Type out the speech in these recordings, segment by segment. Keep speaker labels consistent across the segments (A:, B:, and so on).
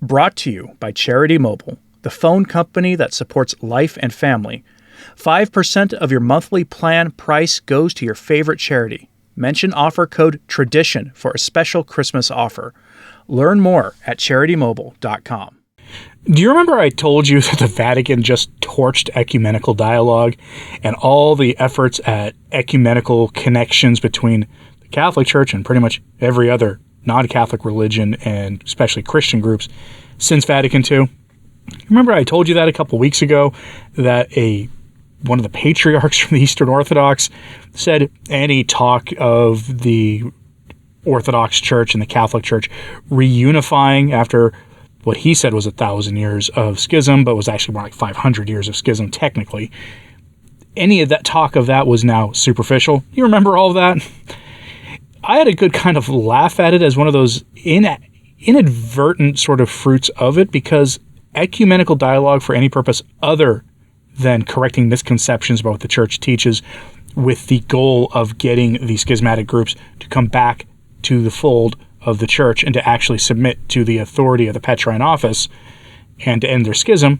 A: Brought to you by Charity Mobile, the phone company that supports life and family. 5% of your monthly plan price goes to your favorite charity. Mention offer code TRADITION for a special Christmas offer. Learn more at CharityMobile.com. Do you remember I told you that the Vatican just torched ecumenical dialogue and all the efforts at ecumenical connections between the Catholic Church and pretty much every other non-Catholic religion and especially Christian groups since Vatican II? Remember I told you that a couple weeks ago, that one of the patriarchs from the Eastern Orthodox said any talk of the Orthodox Church and the Catholic Church reunifying after what he said was 1,000 years of schism, but was actually more like 500 years of schism technically. Any of that talk of that was now superficial. You remember all of that? I had a good kind of laugh at it as one of those inadvertent sort of fruits of it, because ecumenical dialogue for any purpose other than correcting misconceptions about what the church teaches with the goal of getting the schismatic groups to come back to the fold of the church and to actually submit to the authority of the Petrine office and to end their schism,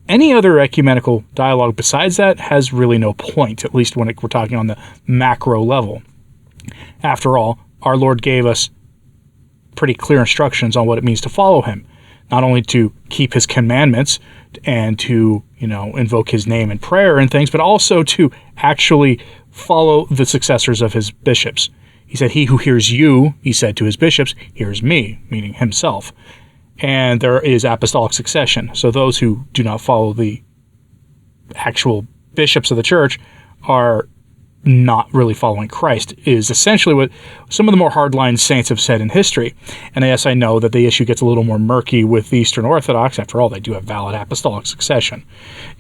A: any other ecumenical dialogue besides that has really no point, at least when we're talking on the macro level. After all, our Lord gave us pretty clear instructions on what it means to follow him, not only to keep his commandments and to, invoke his name in prayer and things, but also to actually follow the successors of his bishops. He said, "He who hears you," he said to his bishops, "hears me," meaning himself. And there is apostolic succession. So those who do not follow the actual bishops of the church are not really following Christ, is essentially what some of the more hardline saints have said in history. And yes, I know that the issue gets a little more murky with the Eastern Orthodox. After all, they do have valid apostolic succession.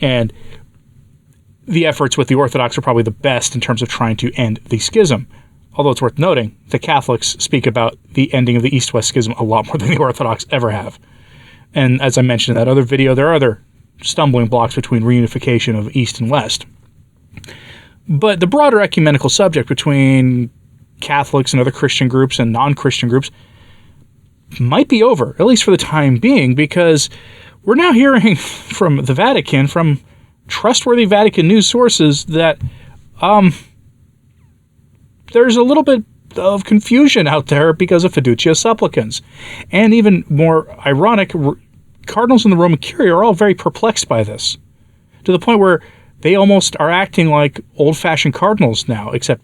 A: And the efforts with the Orthodox are probably the best in terms of trying to end the schism. Although it's worth noting, the Catholics speak about the ending of the East-West schism a lot more than the Orthodox ever have. And as I mentioned in that other video, there are other stumbling blocks between reunification of East and West. But the broader ecumenical subject between Catholics and other Christian groups and non-Christian groups might be over, at least for the time being, because we're now hearing from the Vatican, from trustworthy Vatican news sources, that there's a little bit of confusion out there because of fiducia supplicans. And even more ironic, cardinals in the Roman Curia are all very perplexed by this, to the point where they almost are acting like old-fashioned cardinals now, except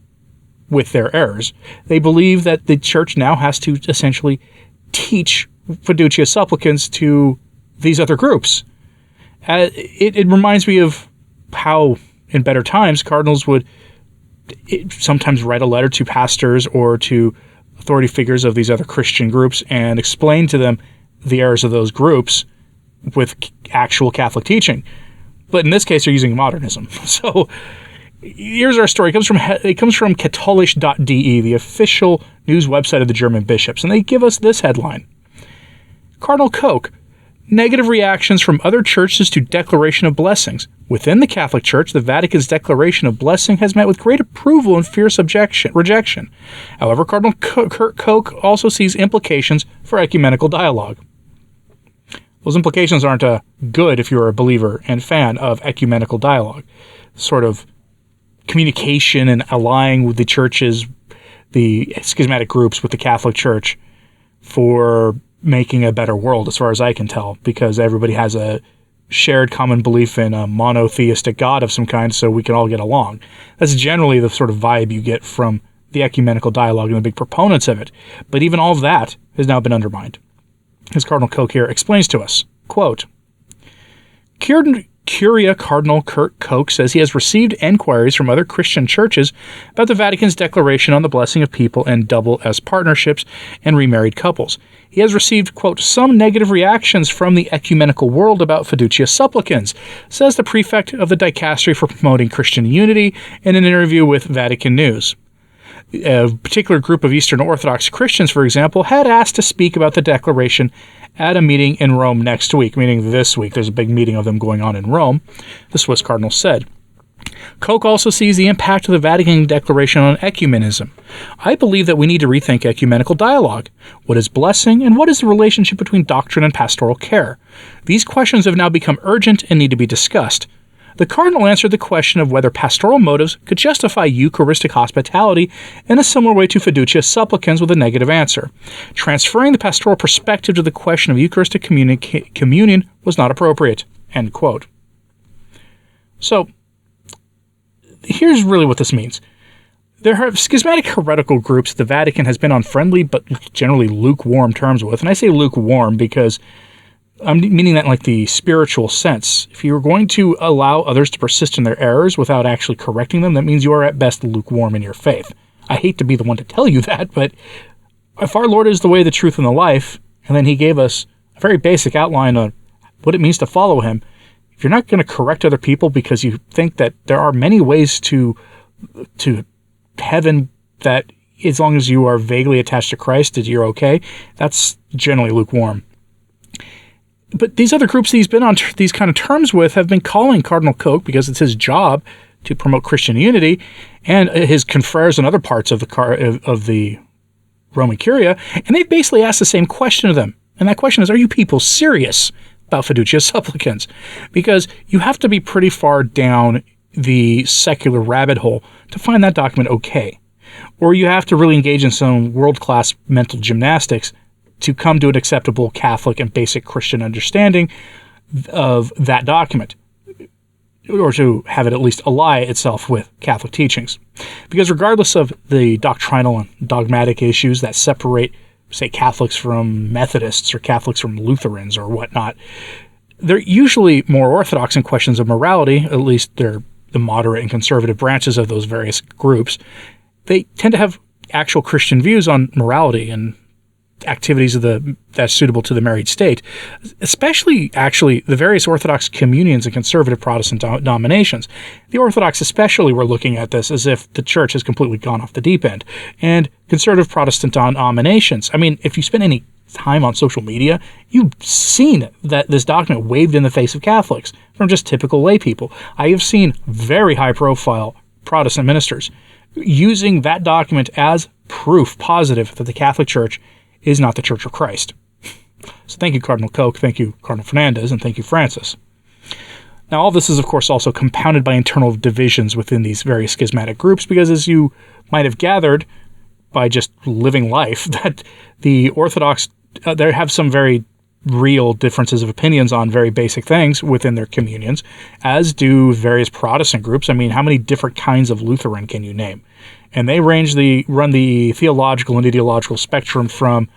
A: with their errors. They believe that the church now has to essentially teach fiducia supplicans to these other groups. It reminds me of how, in better times, cardinals would sometimes write a letter to pastors or to authority figures of these other Christian groups and explain to them the errors of those groups with actual Catholic teaching. But in this case, they're using modernism. So here's our story. It comes from katholisch.de, the official news website of the German bishops, and they give us this headline: Cardinal Koch, negative reactions from other churches to declaration of blessings. Within the Catholic Church, the Vatican's declaration of blessing has met with great approval and fierce rejection. However, Cardinal Koch also sees implications for ecumenical dialogue. Those implications aren't good if you're a believer and fan of ecumenical dialogue. Sort of communication and allying with the churches, the schismatic groups with the Catholic Church for making a better world, as far as I can tell, because everybody has a shared common belief in a monotheistic God of some kind, so we can all get along. That's generally the sort of vibe you get from the ecumenical dialogue and the big proponents of it. But even all of that has now been undermined. As Cardinal Koch here explains to us, quote, Curia Cardinal Kurt Koch says he has received enquiries from other Christian churches about the Vatican's declaration on the blessing of people and double S partnerships and remarried couples. He has received, quote, some negative reactions from the ecumenical world about fiducia supplicans, says the prefect of the Dicastery for Promoting Christian Unity in an interview with Vatican News. A particular group of Eastern Orthodox Christians, for example, had asked to speak about the declaration at a meeting in Rome next week, meaning this week. There's a big meeting of them going on in Rome, the Swiss cardinal said. Koch also sees the impact of the Vatican Declaration on ecumenism. I believe that we need to rethink ecumenical dialogue. What is blessing, and what is the relationship between doctrine and pastoral care? These questions have now become urgent and need to be discussed. The Cardinal answered the question of whether pastoral motives could justify Eucharistic hospitality in a similar way to fiducia supplicans with a negative answer. Transferring the pastoral perspective to the question of Eucharistic communion was not appropriate. End quote. So, here's really what this means. There are schismatic heretical groups the Vatican has been on friendly but generally lukewarm terms with. And I say lukewarm because I'm meaning that in like the spiritual sense. If you're going to allow others to persist in their errors without actually correcting them, that means you are at best lukewarm in your faith. I hate to be the one to tell you that, but if our Lord is the way, the truth, and the life, and then he gave us a very basic outline of what it means to follow him, if you're not going to correct other people because you think that there are many ways to heaven that as long as you are vaguely attached to Christ, that you're okay, that's generally lukewarm. But these other groups that he's been on these kind of terms with have been calling Cardinal Koch, because it's his job to promote Christian unity, and his confreres in other parts of the Roman Curia, and they've basically asked the same question of them. And that question is, are you people serious about fiducia supplicans? Because you have to be pretty far down the secular rabbit hole to find that document okay. Or you have to really engage in some world-class mental gymnastics to come to an acceptable Catholic and basic Christian understanding of that document, or to have it at least ally itself with Catholic teachings. Because regardless of the doctrinal and dogmatic issues that separate, say, Catholics from Methodists or Catholics from Lutherans or whatnot, they're usually more orthodox in questions of morality, at least they're the moderate and conservative branches of those various groups. They tend to have actual Christian views on morality and activities that's suitable to the married state, especially actually the various Orthodox communions and conservative Protestant denominations. The Orthodox especially were looking at this as if the church has completely gone off the deep end. And conservative Protestant denominations, I mean, if you spend any time on social media, you've seen that this document waved in the face of Catholics from just typical lay people. I have seen very high-profile Protestant ministers using that document as proof positive that the Catholic Church is not the Church of Christ. So thank you, Cardinal Koch, thank you, Cardinal Fernandez, and thank you, Francis. Now, all this is, of course, also compounded by internal divisions within these various schismatic groups, because as you might have gathered by just living life, that the Orthodox, they have some very real differences of opinions on very basic things within their communions, as do various Protestant groups. I mean, how many different kinds of Lutheran can you name? And they run the theological and ideological spectrum from,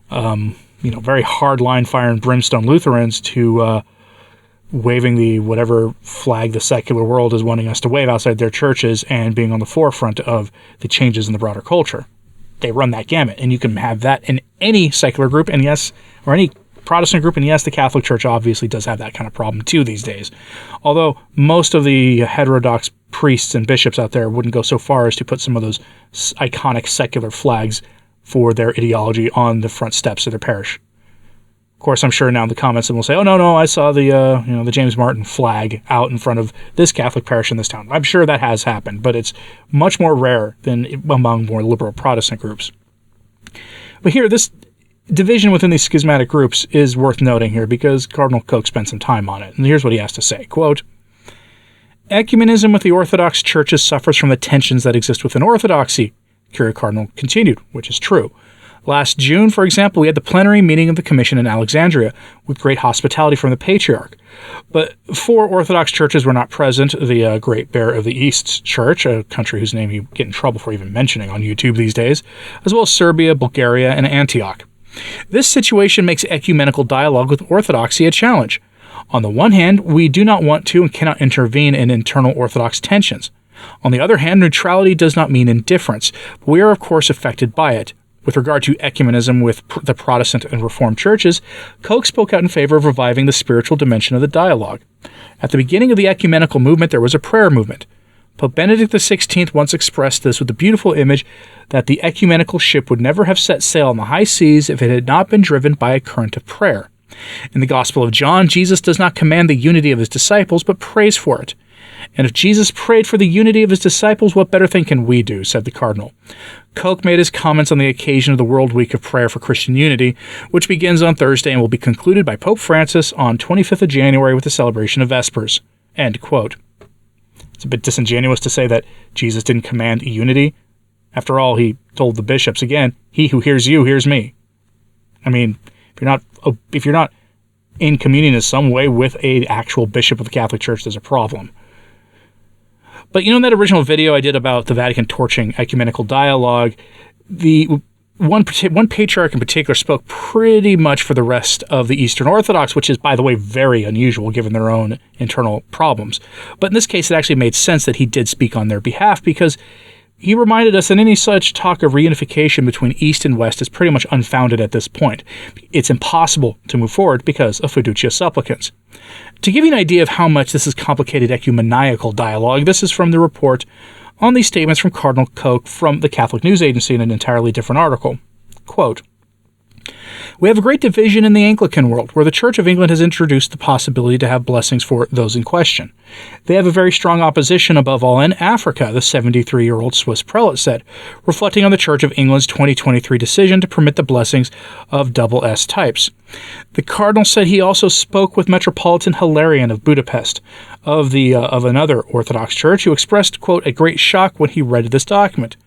A: very hardline fire and brimstone Lutherans to waving the whatever flag the secular world is wanting us to wave outside their churches and being on the forefront of the changes in the broader culture. They run that gamut, and you can have that in any secular group, and yes, or any Protestant group, and yes, the Catholic Church obviously does have that kind of problem too these days. Although most of the heterodox priests and bishops out there wouldn't go so far as to put some of those iconic secular flags for their ideology on the front steps of their parish. Of course, I'm sure now in the comments someone will say, "Oh no, I saw the James Martin flag out in front of this Catholic parish in this town." I'm sure that has happened, but it's much more rare than among more liberal Protestant groups. But here, this division within these schismatic groups is worth noting here, because Cardinal Koch spent some time on it. And here's what he has to say, quote, "Ecumenism with the Orthodox churches suffers from the tensions that exist within Orthodoxy," Curia Cardinal continued, which is true. Last June, for example, we had the plenary meeting of the Commission in Alexandria, with great hospitality from the Patriarch. But 4 Orthodox churches were not present: the Great Bear of the East Church, a country whose name you get in trouble for even mentioning on YouTube these days, as well as Serbia, Bulgaria, and Antioch. This situation makes ecumenical dialogue with Orthodoxy a challenge. On the one hand, we do not want to and cannot intervene in internal Orthodox tensions. On the other hand, neutrality does not mean indifference, but we are of course affected by it. With regard to ecumenism with the Protestant and Reformed churches, Koch spoke out in favor of reviving the spiritual dimension of the dialogue. At the beginning of the ecumenical movement, there was a prayer movement. Pope Benedict XVI once expressed this with the beautiful image that the ecumenical ship would never have set sail on the high seas if it had not been driven by a current of prayer. In the Gospel of John, Jesus does not command the unity of his disciples, but prays for it. And if Jesus prayed for the unity of his disciples, what better thing can we do, said the Cardinal. Koch made his comments on the occasion of the World Week of Prayer for Christian Unity, which begins on Thursday and will be concluded by Pope Francis on 25th of January with the celebration of Vespers. End quote. It's a bit disingenuous to say that Jesus didn't command unity. After all, he told the bishops, again, he who hears you hears me. I mean, if you're not in communion in some way with an actual bishop of the Catholic Church, there's a problem. But in that original video I did about the Vatican torching ecumenical dialogue, the one patriarch in particular spoke pretty much for the rest of the Eastern Orthodox, which is, by the way, very unusual given their own internal problems. But in this case, it actually made sense that he did speak on their behalf, because he reminded us that any such talk of reunification between East and West is pretty much unfounded at this point. It's impossible to move forward because of fiducia supplicans. To give you an idea of how much this is complicated ecumenical dialogue, this is from the report on these statements from Cardinal K from the Catholic News Agency in an entirely different article. Quote, "We have a great division in the Anglican world, where the Church of England has introduced the possibility to have blessings for those in question. They have a very strong opposition, above all in Africa," the 73-year-old Swiss prelate said, reflecting on the Church of England's 2023 decision to permit the blessings of double S types. The Cardinal said he also spoke with Metropolitan Hilarion of Budapest, of another Orthodox church, who expressed, quote, "a great shock when he read this document."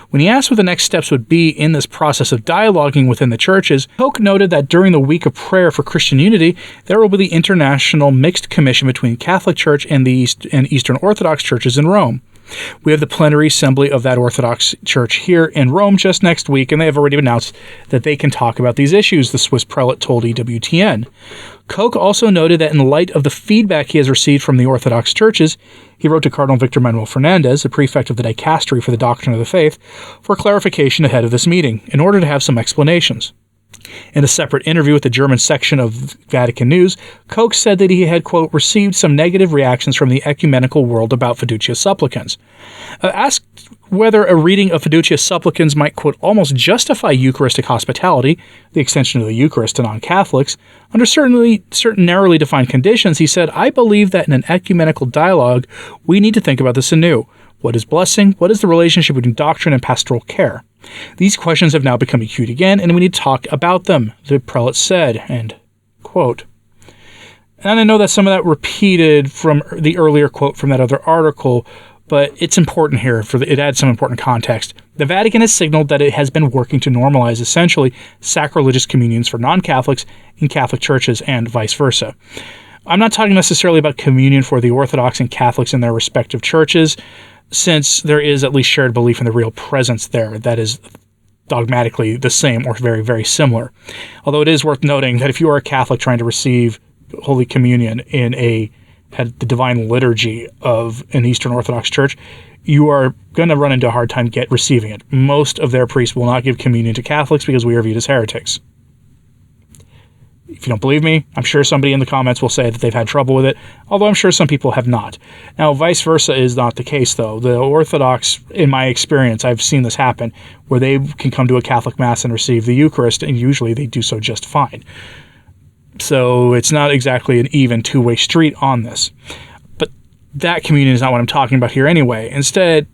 A: When he asked what the next steps would be in this process of dialoguing within the churches, Koch noted that during the week of prayer for Christian unity, there will be the International Mixed Commission between the Catholic Church and the Eastern Orthodox churches in Rome. We have the plenary assembly of that Orthodox Church here in Rome just next week, and they have already announced that they can talk about these issues, the Swiss prelate told EWTN. Koch also noted that in light of the feedback he has received from the Orthodox churches, he wrote to Cardinal Victor Manuel Fernandez, the prefect of the dicastery for the doctrine of the faith, for clarification ahead of this meeting, in order to have some explanations. In a separate interview with the German section of Vatican News, Koch said that he had, quote, "received some negative reactions from the ecumenical world about fiducia supplicans." Asked whether a reading of fiducia supplicans might, quote, "almost justify Eucharistic hospitality," the extension of the Eucharist to non-Catholics, under certain narrowly defined conditions, he said, "I believe that in an ecumenical dialogue, we need to think about this anew. What is blessing? What is the relationship between doctrine and pastoral care? These questions have now become acute again, and we need to talk about them," the prelate said, end quote. And I know that some of that repeated from the earlier quote from that other article, but it's important here, it adds some important context. The Vatican has signaled that it has been working to normalize, essentially, sacrilegious communions for non-Catholics in Catholic churches and vice versa. I'm not talking necessarily about communion for the Orthodox and Catholics in their respective churches, since there is at least shared belief in the real presence there that is dogmatically the same or very, very similar. Although it is worth noting that if you are a Catholic trying to receive Holy Communion at the Divine Liturgy of an Eastern Orthodox church, you are going to run into a hard time receiving it. Most of their priests will not give communion to Catholics because we are viewed as heretics. If you don't believe me, I'm sure somebody in the comments will say that they've had trouble with it, although I'm sure some people have not. Now, vice versa is not the case, though. The Orthodox, in my experience, I've seen this happen, where they can come to a Catholic Mass and receive the Eucharist, and usually they do so just fine. So it's not exactly an even two-way street on this. But that communion is not what I'm talking about here anyway. Instead,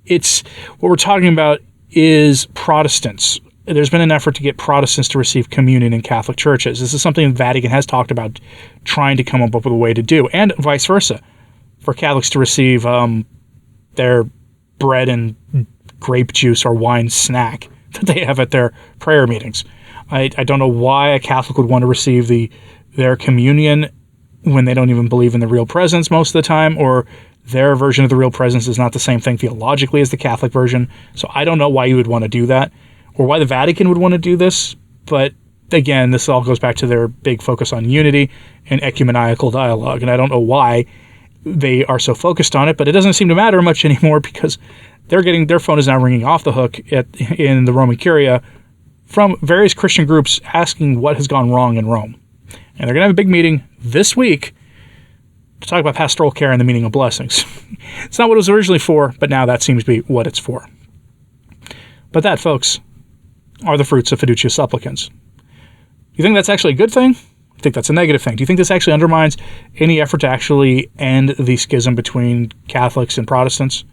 A: what we're talking about is Protestants. There's been an effort to get Protestants to receive communion in Catholic churches. This is something the Vatican has talked about trying to come up with a way to do, and vice versa, for Catholics to receive their bread and grape juice or wine snack that they have at their prayer meetings. I don't know why a Catholic would want to receive their communion when they don't even believe in the real presence most of the time, or their version of the real presence is not the same thing theologically as the Catholic version. So I don't know why you would want to do that, or why the Vatican would want to do this, but again, this all goes back to their big focus on unity and ecumenical dialogue, and I don't know why they are so focused on it, but it doesn't seem to matter much anymore because their phone is now ringing off the hook in the Roman Curia from various Christian groups asking what has gone wrong in Rome. And they're going to have a big meeting this week to talk about pastoral care and the meaning of blessings. It's not what it was originally for, but now that seems to be what it's for. But that, folks, are the fruits of fiducia supplicans. You think that's actually a good thing? you think that's a negative thing? Do you think this actually undermines any effort to actually end the schism between Catholics and Protestants?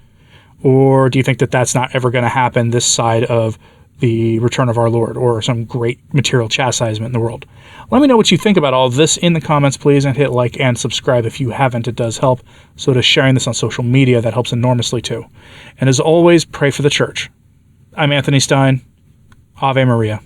A: Or do you think that that's not ever going to happen this side of the return of our Lord or some great material chastisement in the world? Let me know what you think about all this in the comments, please, and hit like and subscribe if you haven't. It does help. So does sharing this on social media. That helps enormously too. And as always, pray for the church. I'm Anthony Stine. Ave Maria.